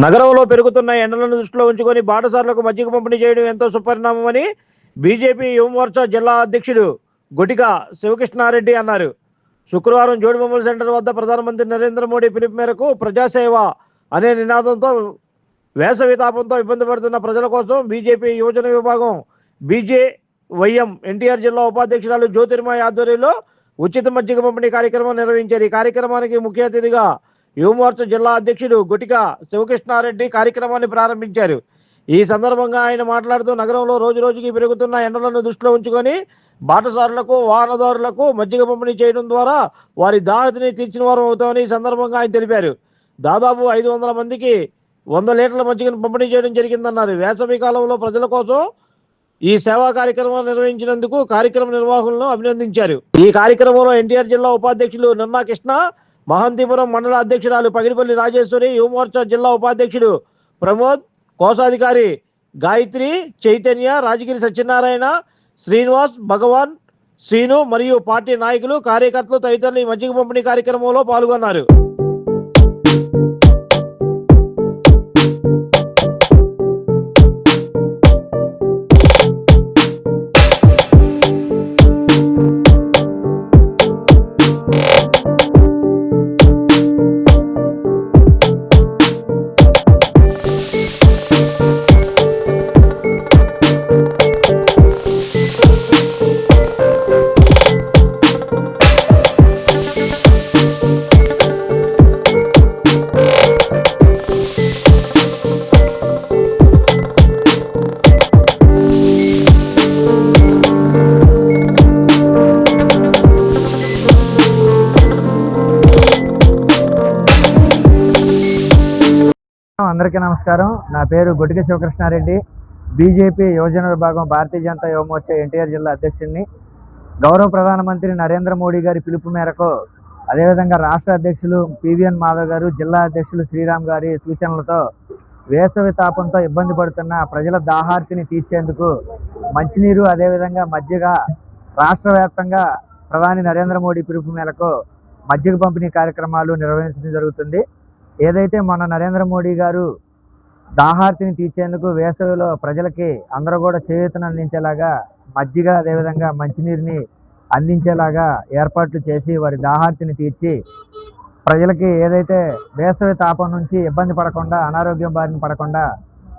నగరంలో పెరుగుతున్న ఎండలను దృష్టిలో ఉంచుకొని బాటసార్లకు మజ్జిగ పంపిణీ చేయడం ఎంతో సుపరిణామమని బీజేపీ యువమోర్చా జిల్లా అధ్యక్షుడు గొటిక శివకృష్ణారెడ్డి అన్నారు. శుక్రవారం జోడిబొమ్మల సెంటర్ వద్ద ప్రధానమంత్రి నరేంద్ర మోడీ పిలుపు మేరకు ప్రజాసేవ అనే నినాదంతో వేసవి తాపంతో ఇబ్బంది పడుతున్న ప్రజల కోసం బీజేపీ యువజన విభాగం బీజేవైఎం ఎన్టీఆర్ జిల్లా ఉపాధ్యక్షురాలు జ్యోతిర్మయ ఆధ్వర్యంలో ఉచిత మజ్జిగ పంపిణీ కార్యక్రమం నిర్వహించారు. ఈ కార్యక్రమానికి ముఖ్య అతిథిగా యువమోర్చా జిల్లా అధ్యక్షుడు గొటిక శివకృష్ణారెడ్డి కార్యక్రమాన్ని ప్రారంభించారు. ఈ సందర్భంగా ఆయన మాట్లాడుతూ నగరంలో రోజు రోజుకి పెరుగుతున్న ఎండలను దృష్టిలో ఉంచుకొని బాటసారులకు వాహనదారులకు మజ్జిగ పంపిణీ చేయడం ద్వారా వారి దాహతిని తీర్చిన వారు అవుతామని ఈ సందర్భంగా ఆయన తెలిపారు. దాదాపు 500 మందికి 100 లీటర్ల మజ్జిగను పంపిణీ చేయడం జరిగిందన్నారు. వేసవి కాలంలో ప్రజల కోసం ఈ సేవా కార్యక్రమం నిర్వహించినందుకు కార్యక్రమ నిర్వాహకులను అభినందించారు. ఈ కార్యక్రమంలో ఎన్టీఆర్ జిల్లా ఉపాధ్యక్షులు నిన్నా కృష్ణ, మహంతిపురం మండల అధ్యక్షురాలు పగిడిపల్లి రాజేశ్వరి, యువమోర్చా జిల్లా ఉపాధ్యక్షుడు ప్రమోద్, కోశాధికారి గాయత్రి, చైతన్య, రాజగిరి సత్యనారాయణ, శ్రీనివాస్, భగవాన్, శ్రీను మరియు పార్టీ నాయకులు కార్యకర్తలు తదితరులు ఈ మజ్జిగ పంపిణీ కార్యక్రమంలో పాల్గొన్నారు. అందరికీ నమస్కారం. నా పేరు గొటిక శివకృష్ణారెడ్డి, బీజేపీ యువజన విభాగం భారతీయ జనతా యువమోర్చా ఎన్టీఆర్ జిల్లా అధ్యక్షుడిని. గౌరవ ప్రధానమంత్రి నరేంద్ర మోడీ గారి పిలుపు మేరకు, అదేవిధంగా రాష్ట్ర అధ్యక్షులు పివిఎన్ మాధవ్ గారు, జిల్లా అధ్యక్షులు శ్రీరామ్ గారి సూచనలతో వేసవి తాపంతో ఇబ్బంది పడుతున్న ప్రజల దాహార్తిని తీర్చేందుకు మంచినీరు, అదేవిధంగా మజ్జిగ రాష్ట్ర వ్యాప్తంగా ప్రధాని నరేంద్ర మోడీ పిలుపు మేరకు మజ్జిగ పంపిణీ కార్యక్రమాలు నిర్వహించడం జరుగుతుంది. ఏదైతే మన నరేంద్ర మోడీ గారు దాహార్తిని తీర్చేందుకు వేసవిలో ప్రజలకి అందరూ కూడా చేయూతను అందించేలాగా మజ్జిగ, అదేవిధంగా మంచినీరుని అందించేలాగా ఏర్పాట్లు చేసి వారి దాహార్తిని తీర్చి ప్రజలకి ఏదైతే వేసవి తాపం నుంచి ఇబ్బంది పడకుండా, అనారోగ్యం బారిన పడకుండా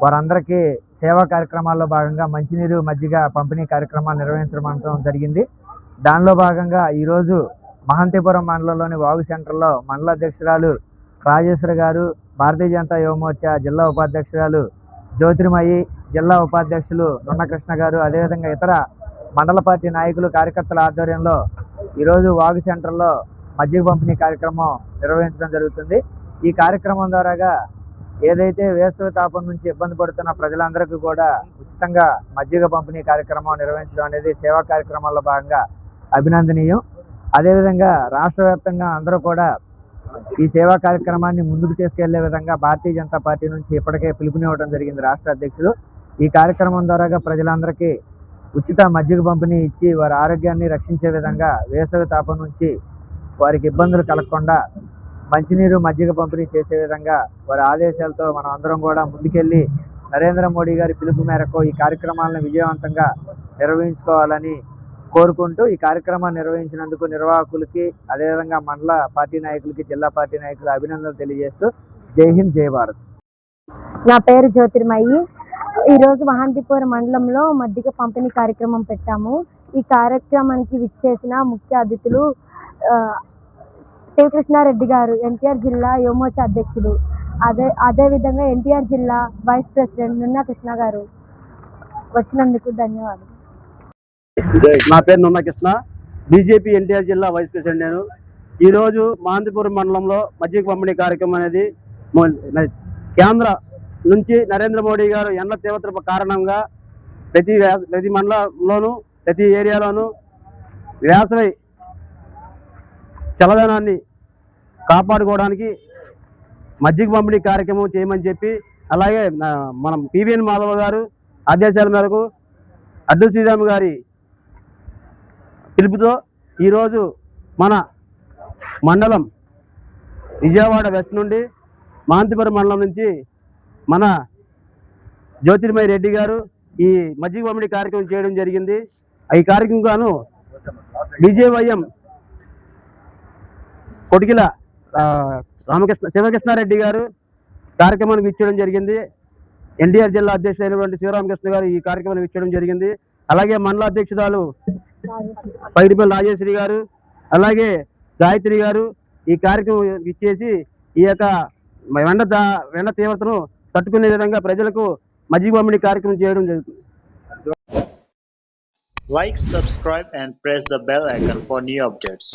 వారందరికీ సేవా కార్యక్రమాల్లో భాగంగా మంచినీరు, మజ్జిగ పంపిణీ కార్యక్రమాలు నిర్వహించడం జరిగింది. దానిలో భాగంగా ఈరోజు మహంతిపురం మండలంలోని వాగు సెంటర్లో మండల అధ్యక్షురాలు రాజేశ్వరి గారు, భారతీయ జనతా యువమోర్చా జిల్లా ఉపాధ్యక్షురాలు జ్యోతిర్మయి, జిల్లా ఉపాధ్యక్షులు నిన్నా కృష్ణ గారు, అదేవిధంగా ఇతర మండల పార్టీ నాయకులు, కార్యకర్తల ఆధ్వర్యంలో ఈరోజు వాగు సెంటర్లో మజ్జిగ పంపిణీ కార్యక్రమం నిర్వహించడం జరుగుతుంది. ఈ కార్యక్రమం ద్వారాగా ఏదైతే వేసవి తాపం నుంచి ఇబ్బంది పడుతున్న ప్రజలందరికీ కూడా ఉచితంగా మజ్జిగ పంపిణీ కార్యక్రమం నిర్వహించడం అనేది సేవా కార్యక్రమాల్లో భాగంగా అభినందనీయం. అదేవిధంగా రాష్ట్ర వ్యాప్తంగా అందరూ కూడా ఈ సేవా కార్యక్రమాన్ని ముందుకు తీసుకెళ్లే విధంగా భారతీయ జనతా పార్టీ నుంచి ఇప్పటికే పిలుపునివ్వడం జరిగింది రాష్ట్ర అధ్యక్షులు. ఈ కార్యక్రమం ద్వారా ప్రజలందరికీ ఉచిత మజ్జిగ పంపిణీ ఇచ్చి వారి ఆరోగ్యాన్ని రక్షించే విధంగా వేసవి తాపం నుంచి వారికి ఇబ్బందులు కలగకుండా మంచినీరు, మజ్జిగ పంపిణీ చేసే విధంగా వారి ఆదేశాలతో మనం అందరం కూడా ముందుకెళ్ళి నరేంద్ర మోడీ గారి పిలుపు మేరకు ఈ కార్యక్రమాలను విజయవంతంగా నిర్వహించుకోవాలని కోరుకుంటూ ఈ కార్యక్రమాన్ని నిర్వహించినందుకు నిర్వాహకులకి, అదేవిధంగా మండల పార్టీ నాయకులకి, జిల్లా పార్టీ నాయకులు అభినందనలు తెలియజేస్తూ జై హింద్, జై భారత్. నా పేరు జ్యోతిర్మయి. ఈరోజు మహంతిపురం మండలంలో మజ్జిగ పంపిణీ కార్యక్రమం పెట్టాము. ఈ కార్యక్రమానికి విచ్చేసిన ముఖ్య అతిథులు శివకృష్ణారెడ్డి గారు, ఎన్టీఆర్ జిల్లా యువమోర్చా అధ్యక్షులు, అదేవిధంగా ఎన్టీఆర్ జిల్లా వైస్ ప్రెసిడెంట్ నిన్నా కృష్ణ గారు వచ్చినందుకు ధన్యవాదాలు. నా పేరు నిన్నా కృష్ణ, బీజేపీ ఎన్టీఆర్ జిల్లా వైస్ ప్రెసిడెంట్. నేను ఈరోజు మహంతిపురం మండలంలో మజ్జిగ పంపిణీ కార్యక్రమం అనేది కేంద్ర నుంచి నరేంద్ర మోడీ గారు ఎండ తీవ్రత కారణంగా ప్రతి మండలంలోనూ, ప్రతి ఏరియాలోనూ వేసవి చల్లదనాన్ని కాపాడుకోవడానికి మజ్జిగ పంపిణీ కార్యక్రమం చేయమని చెప్పి, అలాగే మనం పివిఎన్ మాధవ్ గారు ఆదేశాల మేరకు అడ్డు శ్రీరామ్ గారి పిలుపుతో ఈరోజు మన మండలం విజయవాడ వెస్ట్ నుండి మహంతిపురం మండలం నుంచి మన జ్యోతిర్మయి రెడ్డి గారు ఈ మజ్జిగ పంపిణీ కార్యక్రమం చేయడం జరిగింది. ఈ కార్యక్రమం గాను బీజేవైఎం కొటికిల శివకృష్ణారెడ్డి గారు కార్యక్రమానికి ఇచ్చడం జరిగింది. ఎన్టీఆర్ జిల్లా అధ్యక్షుడైనటువంటి శివరామకృష్ణ గారు ఈ కార్యక్రమానికి ఇచ్చడం జరిగింది. అలాగే మండల అధ్యక్షురాలు పైడిపల్లి రాజేశ్వరి గారు, అలాగే గాయత్రి గారు ఈ కార్యక్రమం ఇచ్చేసి ఈ యొక్క ఎండ తీవ్రతను తట్టుకునే విధంగా ప్రజలకు మజ్జిగ పంపిణీ కార్యక్రమం చేయడం జరుగుతుంది. Like, subscribe and press the bell icon for new updates.